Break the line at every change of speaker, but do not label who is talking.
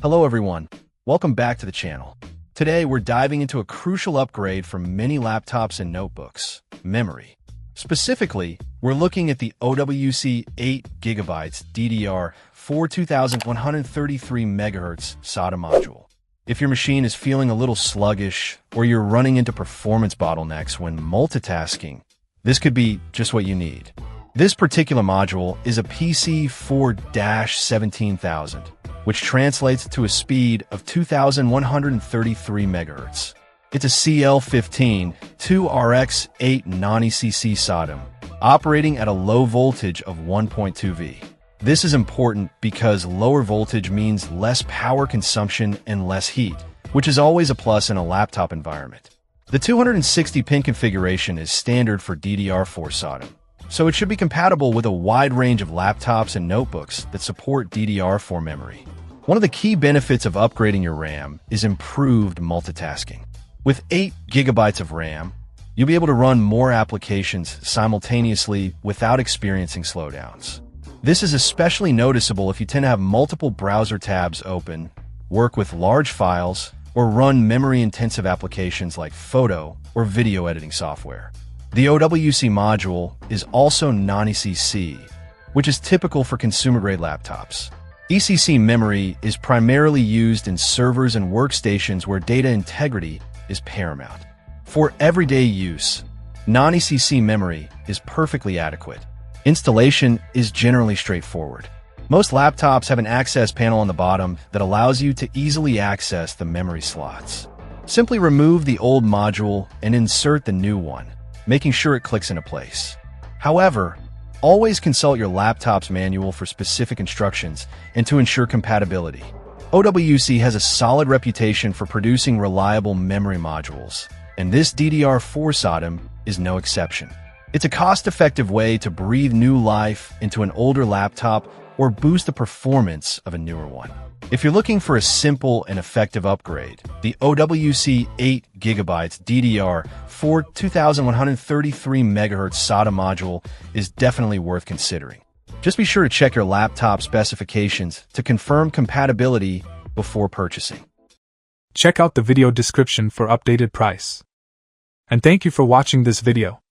Hello everyone, welcome back to the channel. Today we're diving into a crucial upgrade for many laptops and notebooks, memory. Specifically, we're looking at the OWC 8GB DDR4 2133MHz SODIMM module. If your machine is feeling a little sluggish or you're running into performance bottlenecks when multitasking, this could be just what you need. This particular module is a PC4-17000, which translates to a speed of 2133 MHz. It's a CL15 2RX8 non-ECC SODIMM, operating at a low voltage of 1.2 V. This is important because lower voltage means less power consumption and less heat, which is always a plus in a laptop environment. The 260-pin configuration is standard for DDR4 SODIMM, so it should be compatible with a wide range of laptops and notebooks that support DDR4 memory. One of the key benefits of upgrading your RAM is improved multitasking. With 8 GB of RAM, you'll be able to run more applications simultaneously without experiencing slowdowns. This is especially noticeable if you tend to have multiple browser tabs open, work with large files, or run memory-intensive applications like photo or video editing software. The OWC module is also non-ECC, which is typical for consumer-grade laptops. ECC memory is primarily used in servers and workstations where data integrity is paramount. For everyday use, non-ECC memory is perfectly adequate. Installation is generally straightforward. Most laptops have an access panel on the bottom that allows you to easily access the memory slots. Simply remove the old module and insert the new one, making sure it clicks into place. However, always consult your laptop's manual for specific instructions and to ensure compatibility. OWC has a solid reputation for producing reliable memory modules, and this DDR4 SODIMM is no exception. It's a cost-effective way to breathe new life into an older laptop or boost the performance of a newer one. If you're looking for a simple and effective upgrade, the OWC 8GB DDR4 2133MHz SODIMM module is definitely worth considering. Just be sure to check your laptop specifications to confirm compatibility before purchasing.
Check out the video description for updated price. And thank you for watching this video.